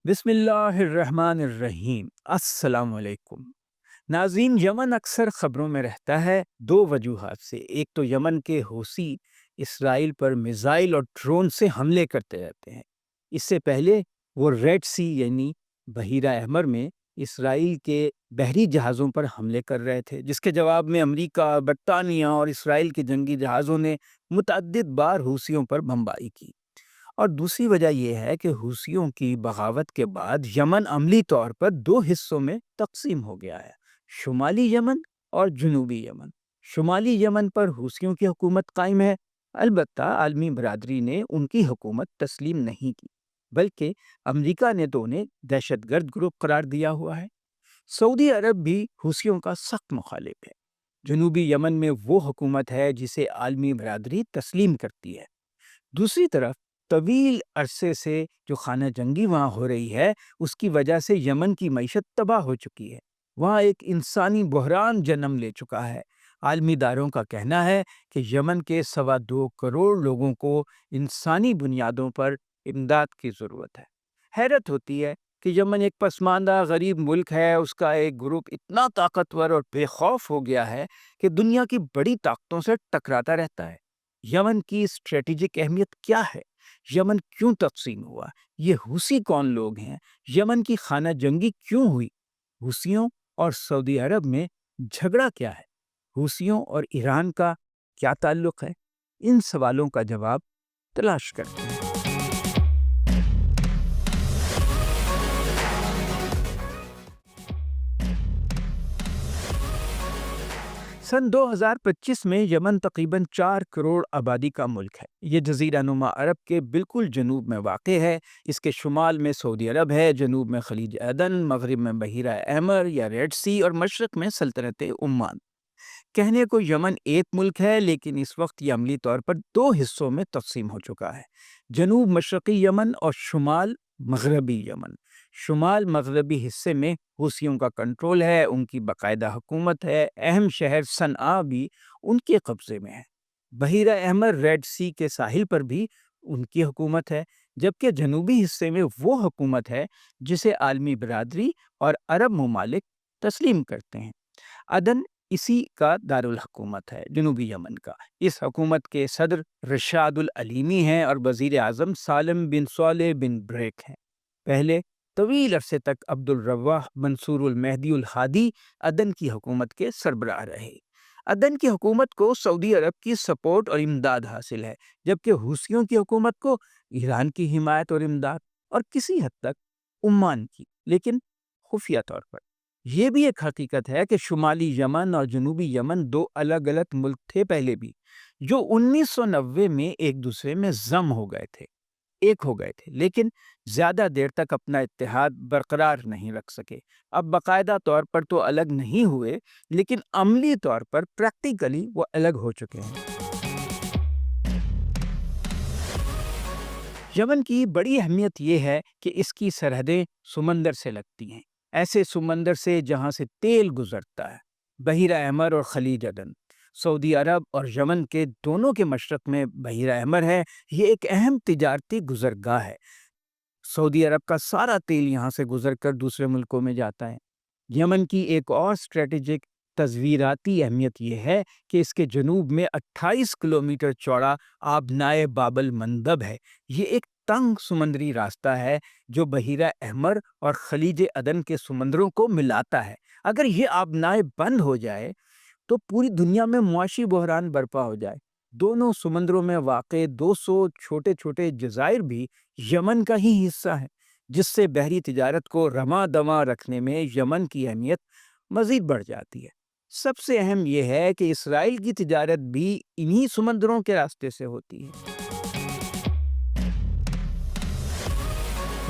بسم اللہ الرحمن الرحیم، السلام علیکم ناظرین۔ یمن اکثر خبروں میں رہتا ہے دو وجوہات سے۔ ایک تو یمن کے حوثی اسرائیل پر میزائل اور ڈرون سے حملے کرتے رہتے ہیں۔ اس سے پہلے وہ ریڈ سی یعنی بحیرہ احمر میں اسرائیل کے بحری جہازوں پر حملے کر رہے تھے، جس کے جواب میں امریکہ، برطانیہ اور اسرائیل کے جنگی جہازوں نے متعدد بار حوثیوں پر بمباری کی۔ اور دوسری وجہ یہ ہے کہ حوثیوں کی بغاوت کے بعد یمن عملی طور پر دو حصوں میں تقسیم ہو گیا ہے: شمالی یمن اور جنوبی یمن۔ شمالی یمن پر حوثیوں کی حکومت قائم ہے، البتہ عالمی برادری نے ان کی حکومت تسلیم نہیں کی، بلکہ امریکہ نے تو انہیں دہشت گرد گروپ قرار دیا ہوا ہے۔ سعودی عرب بھی حوثیوں کا سخت مخالف ہے۔ جنوبی یمن میں وہ حکومت ہے جسے عالمی برادری تسلیم کرتی ہے۔ دوسری طرف طویل عرصے سے جو خانہ جنگی وہاں ہو رہی ہے، اس کی وجہ سے یمن کی معیشت تباہ ہو چکی ہے۔ وہاں ایک انسانی بحران جنم لے چکا ہے۔ عالمی اداروں کا کہنا ہے کہ یمن کے 2.25 کروڑ لوگوں کو انسانی بنیادوں پر امداد کی ضرورت ہے۔ حیرت ہوتی ہے کہ یمن ایک پسماندہ غریب ملک ہے، اس کا ایک گروپ اتنا طاقتور اور بے خوف ہو گیا ہے کہ دنیا کی بڑی طاقتوں سے ٹکراتا رہتا ہے۔ یمن کی اسٹریٹجک اہمیت کیا ہے؟ یمن کیوں تقسیم ہوا؟ یہ حوثی کون لوگ ہیں؟ یمن کی خانہ جنگی کیوں ہوئی؟ حوثیوں اور سعودی عرب میں جھگڑا کیا ہے؟ حوثیوں اور ایران کا کیا تعلق ہے؟ ان سوالوں کا جواب تلاش کرتے ہیں۔ سن 2025 میں یمن تقریباً 4 کروڑ آبادی کا ملک ہے۔ یہ جزیرہ نما عرب کے بالکل جنوب میں واقع ہے۔ اس کے شمال میں سعودی عرب ہے، جنوب میں خلیج عدن، مغرب میں بحیرہ احمر یا ریڈ سی اور مشرق میں سلطنت عمان۔ کہنے کو یمن ایک ملک ہے، لیکن اس وقت یہ عملی طور پر دو حصوں میں تقسیم ہو چکا ہے: جنوب مشرقی یمن اور شمال مغربی یمن۔ شمال مغربی حصے میں حوثیوں کا کنٹرول ہے، ان کی باقاعدہ حکومت ہے، اہم شہر صنعاء بھی ان کے قبضے میں ہے۔ بحیرہ احمر ریڈ سی کے ساحل پر بھی ان کی حکومت ہے، جبکہ جنوبی حصے میں وہ حکومت ہے جسے عالمی برادری اور عرب ممالک تسلیم کرتے ہیں۔ عدن اسی کا دارالحکومت ہے، جنوبی یمن کا۔ اس حکومت کے صدر رشاد العلیمی ہیں اور وزیر اعظم سالم بن صالح بن بریک ہیں۔ پہلے طویل عرصے تک عبد الرواح منصور المہدی الہادی عدن کی حکومت کے سربراہ رہے۔ عدن کی حکومت کو سعودی عرب کی سپورٹ اور امداد حاصل ہے، جبکہ حوثیوں کی حکومت کو ایران کی حمایت اور امداد، اور کسی حد تک عمان کی، لیکن خفیہ طور پر۔ یہ بھی ایک حقیقت ہے کہ شمالی یمن اور جنوبی یمن دو الگ الگ ملک تھے پہلے بھی، جو 1990 میں ایک دوسرے میں ضم ہو گئے تھے، لیکن زیادہ دیر تک اپنا اتحاد برقرار نہیں رکھ سکے۔ اب باقاعدہ طور پر تو الگ نہیں ہوئے، لیکن عملی طور پر پریکٹیکلی وہ الگ ہو چکے ہیں۔ یمن کی بڑی اہمیت یہ ہے کہ اس کی سرحدیں سمندر سے لگتی ہیں، ایسے سمندر سے جہاں سے تیل گزرتا ہے۔ بحیرہ احمر اور خلیج عدن، سعودی عرب اور یمن کے دونوں کے مشرق میں بحیرہ احمر ہے۔ یہ ایک اہم تجارتی گزرگاہ ہے۔ سعودی عرب کا سارا تیل یہاں سے گزر کر دوسرے ملکوں میں جاتا ہے۔ یمن کی ایک اور اسٹریٹجک تصویراتی اہمیت یہ ہے کہ اس کے جنوب میں 28 کلومیٹر چوڑا آبنائے باب المندب ہے۔ یہ ایک تنگ سمندری راستہ ہے جو بحیرہ احمر اور خلیج عدن کے سمندروں کو ملاتا ہے۔ اگر یہ آبنائے بند ہو جائے تو پوری دنیا میں معاشی بحران برپا ہو جائے۔ دونوں سمندروں میں واقع 200 چھوٹے چھوٹے جزائر بھی یمن کا ہی حصہ ہیں، جس سے بحری تجارت کو رواں دواں رکھنے میں یمن کی اہمیت مزید بڑھ جاتی ہے۔ سب سے اہم یہ ہے کہ اسرائیل کی تجارت بھی انہی سمندروں کے راستے سے ہوتی ہے۔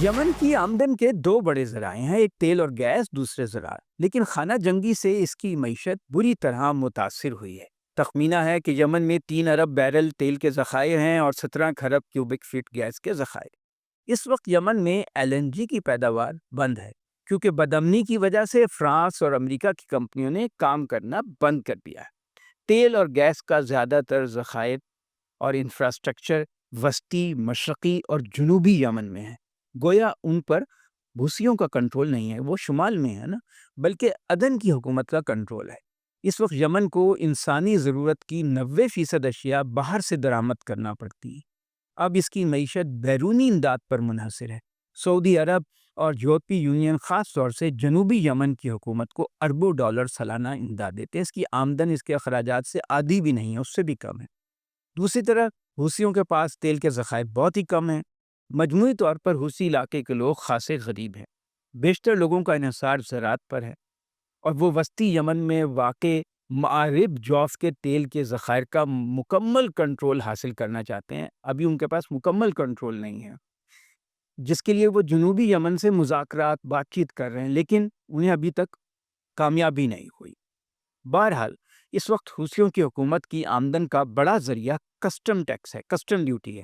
یمن کی آمدن کے دو بڑے ذرائع ہیں، ایک تیل اور گیس، دوسرے زراعت، لیکن خانہ جنگی سے اس کی معیشت بری طرح متاثر ہوئی ہے۔ تخمینہ ہے کہ یمن میں 3 ارب بیرل تیل کے ذخائر ہیں اور 17 کھرب کیوبک فٹ گیس کے ذخائر۔ اس وقت یمن میں LNG کی پیداوار بند ہے، کیونکہ بدامنی کی وجہ سے فرانس اور امریکہ کی کمپنیوں نے کام کرنا بند کر دیا ہے۔ تیل اور گیس کا زیادہ تر ذخائر اور انفراسٹرکچر وسطی، مشرقی اور جنوبی یمن میں ہے، گویا ان پر حوثیوں کا کنٹرول نہیں ہے، وہ شمال میں ہے نا، بلکہ عدن کی حکومت کا کنٹرول ہے۔ اس وقت یمن کو انسانی ضرورت کی 90% اشیاء باہر سے درآمد کرنا پڑتی ہے۔ اب اس کی معیشت بیرونی امداد پر منحصر ہے۔ سعودی عرب اور یورپی یونین خاص طور سے جنوبی یمن کی حکومت کو اربوں ڈالر سالانہ امداد دیتے ہیں۔ اس کی آمدن اس کے اخراجات سے آدھی بھی نہیں ہے، اس سے بھی کم ہے۔ دوسری طرف حوثیوں کے پاس تیل کے ذخائر بہت ہی کم ہیں۔ مجموعی طور پر حوثی علاقے کے لوگ خاصے غریب ہیں۔ بیشتر لوگوں کا انحصار زراعت پر ہے، اور وہ وسطی یمن میں واقع معارب جوف کے تیل کے ذخائر کا مکمل کنٹرول حاصل کرنا چاہتے ہیں۔ ابھی ان کے پاس مکمل کنٹرول نہیں ہے، جس کے لیے وہ جنوبی یمن سے مذاکرات بات چیت کر رہے ہیں، لیکن انہیں ابھی تک کامیابی نہیں ہوئی۔ بہرحال اس وقت حوثیوں کی حکومت کی آمدن کا بڑا ذریعہ کسٹم ٹیکس ہے، کسٹم ڈیوٹی ہے۔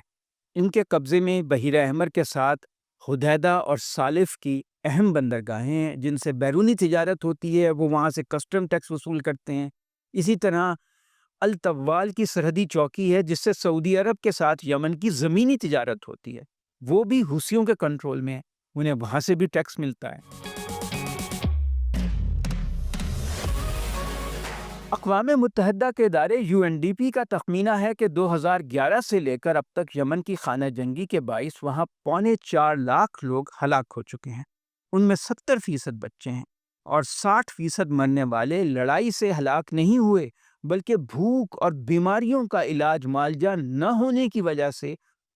ان کے قبضے میں بحیرہ احمر کے ساتھ حدیدہ اور سالف کی اہم بندرگاہیں ہیں، جن سے بیرونی تجارت ہوتی ہے، وہ وہاں سے کسٹم ٹیکس وصول کرتے ہیں۔ اسی طرح الطوال کی سرحدی چوکی ہے، جس سے سعودی عرب کے ساتھ یمن کی زمینی تجارت ہوتی ہے، وہ بھی حوثیوں کے کنٹرول میں ہے، انہیں وہاں سے بھی ٹیکس ملتا ہے۔ اقوام متحدہ کے ادارے UNDP کا تخمینہ ہے کہ 2011 سے لے کر اب تک یمن کی خانہ جنگی کے باعث وہاں 4.25 لاکھ لوگ ہلاک ہو چکے ہیں۔ ان میں 70% بچے ہیں، اور 60% مرنے والے لڑائی سے ہلاک نہیں ہوئے، بلکہ بھوک اور بیماریوں کا علاج معالجہ نہ ہونے کی وجہ سے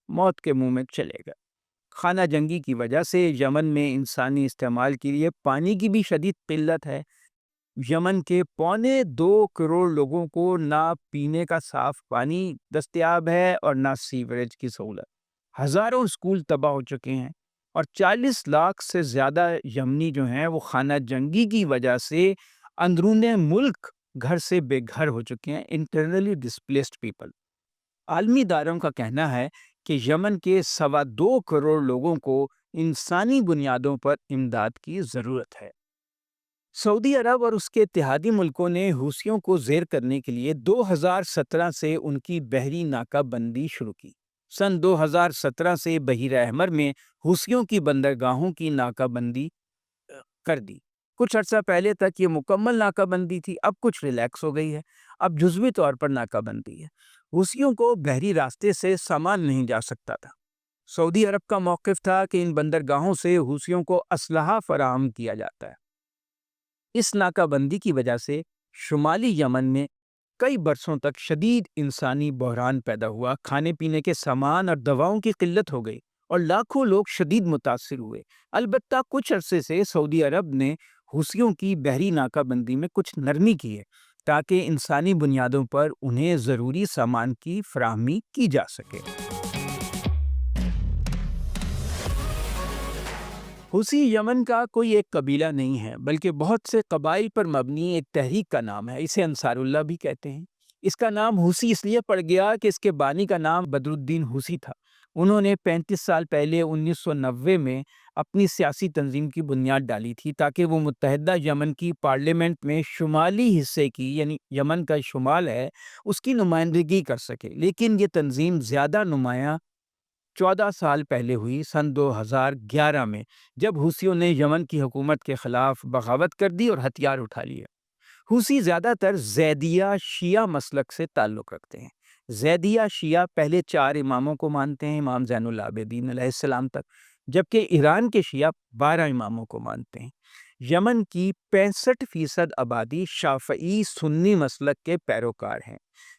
موت کے منہ میں چلے گئے۔ خانہ جنگی کی وجہ سے یمن میں انسانی استعمال کے لیے پانی کی بھی شدید قلت ہے۔ یمن کے 1.25 کروڑ لوگوں کو نہ پینے کا صاف پانی دستیاب ہے اور نہ سیوریج کی سہولت۔ ہزاروں اسکول تباہ ہو چکے ہیں، اور 40 لاکھ سے زیادہ یمنی جو ہیں وہ خانہ جنگی کی وجہ سے اندرون ملک گھر سے بے گھر ہو چکے ہیں، انٹرنلی ڈسپلیسڈ پیپل۔ عالمی اداروں کا کہنا ہے کہ یمن کے 2.25 کروڑ لوگوں کو انسانی بنیادوں پر امداد کی ضرورت ہے۔ سعودی عرب اور اس کے اتحادی ملکوں نے حوثیوں کو زیر کرنے کے لیے 2017 سے ان کی بحری ناکہ بندی شروع کی۔ سن 2017 سے بحیرہ احمر میں حوثیوں کی بندرگاہوں کی ناکہ بندی کر دی۔ کچھ عرصہ پہلے تک یہ مکمل ناکہ بندی تھی، اب کچھ ریلیکس ہو گئی ہے، اب جزوی طور پر ناکہ بندی ہے۔ حوثیوں کو بحری راستے سے سامان نہیں جا سکتا تھا۔ سعودی عرب کا موقف تھا کہ ان بندرگاہوں سے حوثیوں کو اسلحہ فراہم کیا جاتا ہے۔ اس ناکہ بندی کی وجہ سے شمالی یمن میں کئی برسوں تک شدید انسانی بحران پیدا ہوا، کھانے پینے کے سامان اور دواؤں کی قلت ہو گئی، اور لاکھوں لوگ شدید متاثر ہوئے۔ البتہ کچھ عرصے سے سعودی عرب نے حوثیوں کی بحری ناکہ بندی میں کچھ نرمی کی ہے، تاکہ انسانی بنیادوں پر انہیں ضروری سامان کی فراہمی کی جا سکے۔ حوثی یمن کا کوئی ایک قبیلہ نہیں ہے، بلکہ بہت سے قبائل پر مبنی ایک تحریک کا نام ہے۔ اسے انصار اللہ بھی کہتے ہیں۔ اس کا نام حوثی اس لیے پڑ گیا کہ اس کے بانی کا نام بدر الدین حوثی تھا۔ انہوں نے 35 سال پہلے 1990 میں اپنی سیاسی تنظیم کی بنیاد ڈالی تھی، تاکہ وہ متحدہ یمن کی پارلیمنٹ میں شمالی حصے کی، یعنی یمن کا شمال ہے، اس کی نمائندگی کر سکے۔ لیکن یہ تنظیم زیادہ نمایاں 14 سال پہلے ہوئی، سن 2011 میں، جب حوثیوں نے یمن کی حکومت کے خلاف بغاوت کر دی اور ہتھیار اٹھا لیے۔ حوثی زیادہ تر زیدیہ شیعہ مسلک سے تعلق رکھتے ہیں۔ زیدیہ شیعہ پہلے 4 اماموں کو مانتے ہیں، امام زین العابدین علیہ السلام تک، جبکہ ایران کے شیعہ 12 اماموں کو مانتے ہیں۔ یمن کی 65% آبادی شافعی سنی مسلک کے پیروکار ہیں،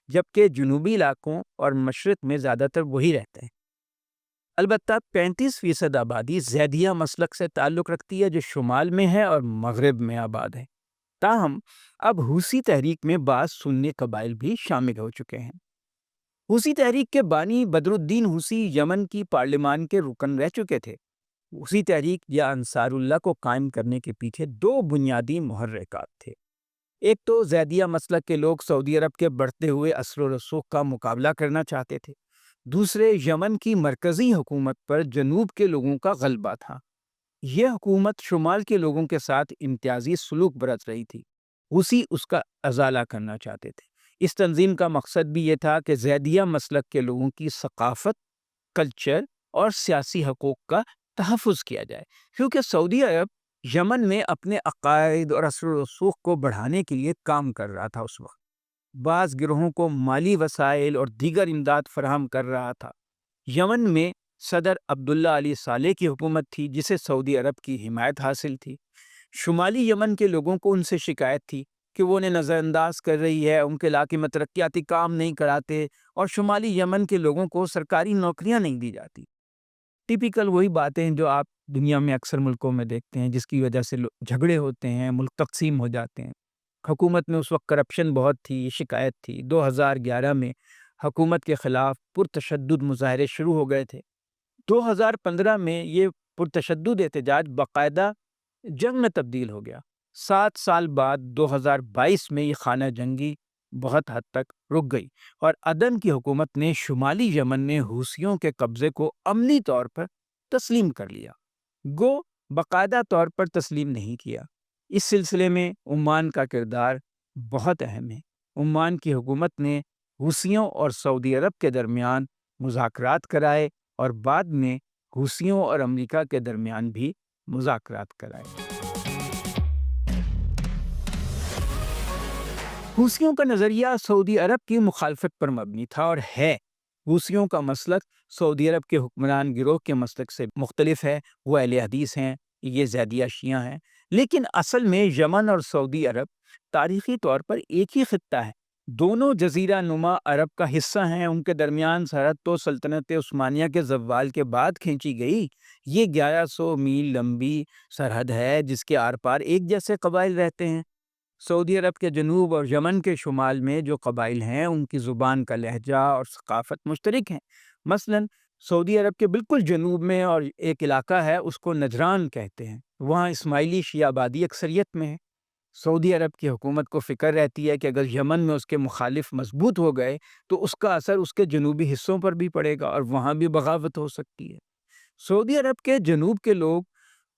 جبکہ جنوبی علاقوں اور مشرق میں زیادہ تر وہی رہتے ہیں۔ البتہ 35% آبادی زیدیہ مسلک سے تعلق رکھتی ہے، جو شمال میں ہے اور مغرب میں آباد ہے۔ تاہم اب حوثی تحریک میں بعض سنی قبائل بھی شامل ہو چکے ہیں۔ حوثی تحریک کے بانی بدر الدین حوثی یمن کی پارلیمان کے رکن رہ چکے تھے۔ حوثی تحریک یا انصار اللہ کو قائم کرنے کے پیچھے 2 بنیادی محرکات تھے۔ ایک تو زیدیہ مسلک کے لوگ سعودی عرب کے بڑھتے ہوئے اثر و رسوخ کا مقابلہ کرنا چاہتے تھے۔ دوسرے، یمن کی مرکزی حکومت پر جنوب کے لوگوں کا غلبہ تھا۔ یہ حکومت شمال کے لوگوں کے ساتھ امتیازی سلوک برت رہی تھی۔ حوثی اس کا ازالہ کرنا چاہتے تھے۔ اس تنظیم کا مقصد بھی یہ تھا کہ زیدیہ مسلک کے لوگوں کی ثقافت، کلچر اور سیاسی حقوق کا تحفظ کیا جائے، کیونکہ سعودی عرب یمن میں اپنے عقائد اور اثر و رسوخ کو بڑھانے کے لیے کام کر رہا تھا۔ اس وقت بعض گروہوں کو مالی وسائل اور دیگر امداد فراہم کر رہا تھا۔ یمن میں صدر عبداللہ علی صالح کی حکومت تھی، جسے سعودی عرب کی حمایت حاصل تھی۔ شمالی یمن کے لوگوں کو ان سے شکایت تھی کہ وہ انہیں نظر انداز کر رہی ہے، ان کے علاقے میں ترقیاتی کام نہیں کراتے، اور شمالی یمن کے لوگوں کو سرکاری نوکریاں نہیں دی جاتی۔ ٹیپیکل وہی باتیں جو آپ دنیا میں اکثر ملکوں میں دیکھتے ہیں، جس کی وجہ سے جھگڑے ہوتے ہیں، ملک تقسیم ہو جاتے ہیں۔ حکومت میں اس وقت کرپشن بہت تھی، یہ شکایت تھی۔ 2011 میں حکومت کے خلاف پرتشدد مظاہرے شروع ہو گئے تھے۔ 2015 میں یہ پرتشدد احتجاج باقاعدہ جنگ میں تبدیل ہو گیا۔ 7 سال بعد 2022 میں یہ خانہ جنگی بہت حد تک رک گئی، اور عدن کی حکومت نے شمالی یمن میں حوثیوں کے قبضے کو عملی طور پر تسلیم کر لیا، گو باقاعدہ طور پر تسلیم نہیں کیا۔ اس سلسلے میں عمان کا کردار بہت اہم ہے۔ عمان کی حکومت نے حوثیوں اور سعودی عرب کے درمیان مذاکرات کرائے، اور بعد میں حوثیوں اور امریکہ کے درمیان بھی مذاکرات کرائے۔ حوثیوں کا نظریہ سعودی عرب کی مخالفت پر مبنی تھا اور ہے۔ حوثیوں کا مسلک سعودی عرب کے حکمران گروہ کے مسلک سے مختلف ہے۔ وہ اہل حدیث ہیں، یہ زیدیہ شیعہ ہیں، لیکن اصل میں یمن اور سعودی عرب تاریخی طور پر ایک ہی خطہ ہے۔ دونوں جزیرہ نما عرب کا حصہ ہیں۔ ان کے درمیان سرحد تو سلطنت عثمانیہ کے زوال کے بعد کھینچی گئی۔ یہ 1100 میل لمبی سرحد ہے، جس کے آر پار ایک جیسے قبائل رہتے ہیں۔ سعودی عرب کے جنوب اور یمن کے شمال میں جو قبائل ہیں، ان کی زبان کا لہجہ اور ثقافت مشترک ہیں۔ مثلا سعودی عرب کے بالکل جنوب میں اور ایک علاقہ ہے، اس کو نجران کہتے ہیں، وہاں اسماعیلی شیعہ آبادی اکثریت میں ہے۔ سعودی عرب کی حکومت کو فکر رہتی ہے کہ اگر یمن میں اس کے مخالف مضبوط ہو گئے تو اس کا اثر اس کے جنوبی حصوں پر بھی پڑے گا، اور وہاں بھی بغاوت ہو سکتی ہے۔ سعودی عرب کے جنوب کے لوگ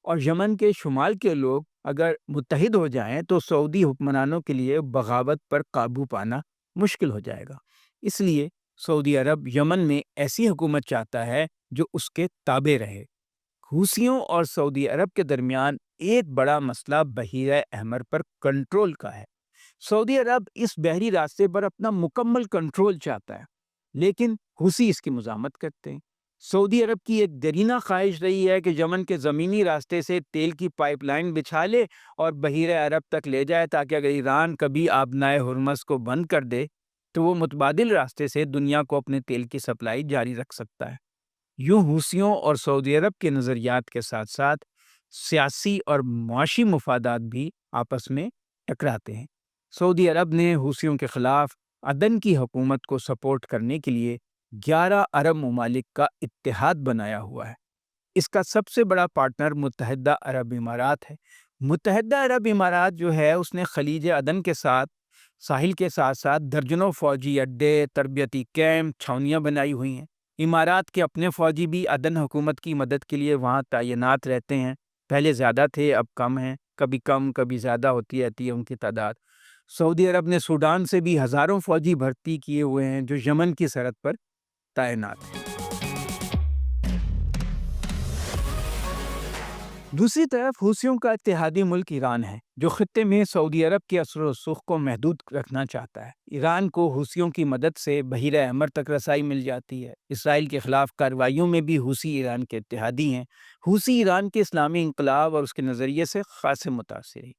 اور یمن کے شمال کے لوگ اگر متحد ہو جائیں تو سعودی حکمرانوں کے لیے بغاوت پر قابو پانا مشکل ہو جائے گا۔ اس لیے سعودی عرب یمن میں ایسی حکومت چاہتا ہے جو اس کے تابع رہے۔ حوثیوں اور سعودی عرب کے درمیان ایک بڑا مسئلہ بحیرہ احمر پر کنٹرول کا ہے۔ سعودی عرب اس بحری راستے پر اپنا مکمل کنٹرول چاہتا ہے، لیکن حوثی اس کی مزاحمت کرتے ہیں۔ سعودی عرب کی ایک دیرینہ خواہش رہی ہے کہ یمن کے زمینی راستے سے تیل کی پائپ لائن بچھا لے اور بحیرہ عرب تک لے جائے، تاکہ اگر ایران کبھی آبنائے ہرمز کو بند کر دے تو وہ متبادل راستے سے دنیا کو اپنے تیل کی سپلائی جاری رکھ سکتا ہے۔ یوں حوثیوں اور سعودی عرب کے نظریات کے ساتھ ساتھ سیاسی اور معاشی مفادات بھی آپس میں ٹکراتے ہیں۔ سعودی عرب نے حوثیوں کے خلاف عدن کی حکومت کو سپورٹ کرنے کے لیے 11 عرب ممالک کا اتحاد بنایا ہوا ہے۔ اس کا سب سے بڑا پارٹنر متحدہ عرب امارات ہے۔ متحدہ عرب امارات جو ہے، اس نے خلیج عدن کے ساتھ ساحل کے ساتھ ساتھ درجنوں فوجی اڈے، تربیتی کیمپ، چھاؤنیاں بنائی ہوئی ہیں۔ امارات کے اپنے فوجی بھی عدن حکومت کی مدد کے لیے وہاں تعینات رہتے ہیں۔ پہلے زیادہ تھے، اب کم ہیں، کبھی کم کبھی زیادہ ہوتی رہتی ہے ان کی تعداد۔ سعودی عرب نے سوڈان سے بھی ہزاروں فوجی بھرتی کیے ہوئے ہیں جو یمن کی سرحد پر تعینات ہیں۔ دوسری طرف حوثیوں کا اتحادی ملک ایران ہے، جو خطے میں سعودی عرب کے اثر و رسوخ کو محدود رکھنا چاہتا ہے۔ ایران کو حوثیوں کی مدد سے بحیرہ احمر تک رسائی مل جاتی ہے۔ اسرائیل کے خلاف کارروائیوں میں بھی حوثی ایران کے اتحادی ہیں۔ حوثی ایران کے اسلامی انقلاب اور اس کے نظریے سے خاصے متاثر ہیں۔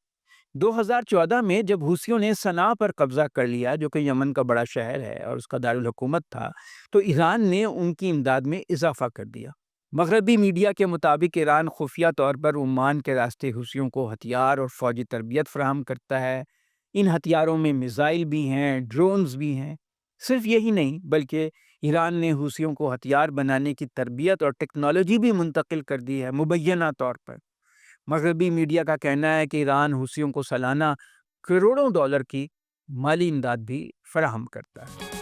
2014 میں جب حوثیوں نے صنعاء پر قبضہ کر لیا، جو کہ یمن کا بڑا شہر ہے اور اس کا دارالحکومت تھا، تو ایران نے ان کی امداد میں اضافہ کر دیا۔ مغربی میڈیا کے مطابق ایران خفیہ طور پر عمان کے راستے حوثیوں کو ہتھیار اور فوجی تربیت فراہم کرتا ہے۔ ان ہتھیاروں میں میزائل بھی ہیں، ڈرونز بھی ہیں۔ صرف یہی نہیں، بلکہ ایران نے حوثیوں کو ہتھیار بنانے کی تربیت اور ٹیکنالوجی بھی منتقل کر دی ہے مبینہ طور پر۔ مغربی میڈیا کا کہنا ہے کہ ایران حوثیوں کو سالانہ کروڑوں ڈالر کی مالی امداد بھی فراہم کرتا ہے۔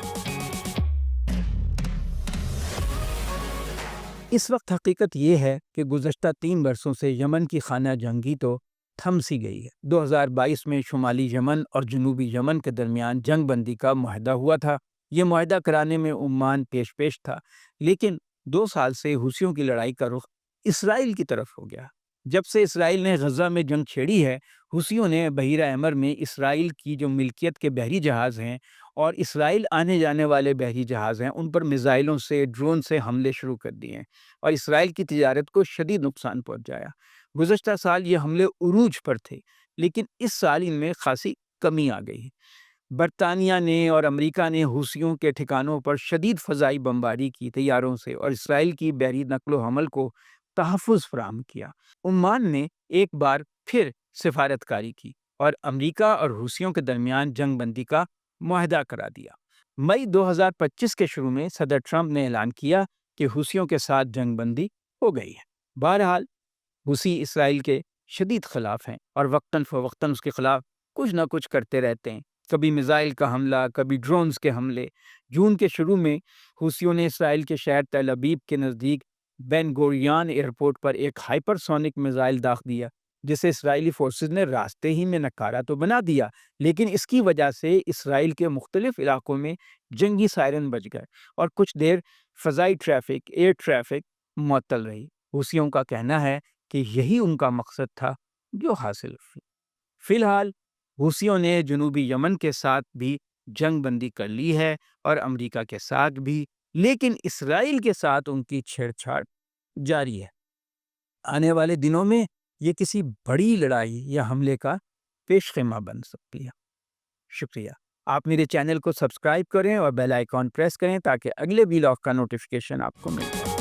اس وقت حقیقت یہ ہے کہ گزشتہ 3 برسوں سے یمن کی خانہ جنگی تو تھم سی گئی ہے۔ 2022 میں شمالی یمن اور جنوبی یمن کے درمیان جنگ بندی کا معاہدہ ہوا تھا۔ یہ معاہدہ کرانے میں عمان پیش تھا، لیکن 2 سال سے حوثیوں کی لڑائی کا رخ اسرائیل کی طرف ہو گیا۔ جب سے اسرائیل نے غزہ میں جنگ چھیڑی ہے، حوثیوں نے بحیرہ احمر میں اسرائیل کی جو ملکیت کے بحری جہاز ہیں اور اسرائیل آنے جانے والے بحری جہاز ہیں ان پر میزائلوں سے، ڈرون سے حملے شروع کر دیے ہیں اور اسرائیل کی تجارت کو شدید نقصان پہنچایا۔ گزشتہ سال یہ حملے عروج پر تھے، لیکن اس سال ان میں خاصی کمی آ گئی ہے۔ برطانیہ نے اور امریکہ نے حوثیوں کے ٹھکانوں پر شدید فضائی بمباری کی طیاروں سے اور اسرائیل کی بحری نقل و حمل کو تحفظ فراہم کیا۔ عمان نے ایک بار پھر سفارت کاری کی اور امریکہ اور حوثیوں کے درمیان جنگ بندی کا معاہدہ کرا دیا۔ مئی 2025 کے شروع میں صدر ٹرمپ نے اعلان کیا کہ حوثیوں کے ساتھ جنگ بندی ہو گئی ہے۔ بہرحال حوثی اسرائیل کے شدید خلاف ہیں اور وقتاً فوقتاً اس کے خلاف کچھ نہ کچھ کرتے رہتے ہیں، کبھی میزائل کا حملہ، کبھی ڈرونز کے حملے۔ جون کے شروع میں حوثیوں نے اسرائیل کے شہر تل ابیب کے نزدیک بین گوریان ایئرپورٹ پر ایک ہائپر سونک میزائل داغ دیا، جسے اسرائیلی فورسز نے راستے ہی میں نکارہ تو بنا دیا، لیکن اس کی وجہ سے اسرائیل کے مختلف علاقوں میں جنگی سائرن بج گئے اور کچھ دیر فضائی ٹریفک، ایئر ٹریفک معطل رہی۔ حوثیوں کا کہنا ہے کہ یہی ان کا مقصد تھا جو حاصل ہوئی۔ فی الحال حوثیوں نے جنوبی یمن کے ساتھ بھی جنگ بندی کر لی ہے اور امریکہ کے ساتھ بھی، لیکن اسرائیل کے ساتھ ان کی چھیڑ چھاڑ جاری ہے۔ آنے والے دنوں میں یہ کسی بڑی لڑائی یا حملے کا پیش خیمہ بن سکتی ہے۔ شکریہ۔ آپ میرے چینل کو سبسکرائب کریں اور بیل آئیکن پریس کریں تاکہ اگلے ویلاگ کا نوٹیفیکیشن آپ کو مل جائے۔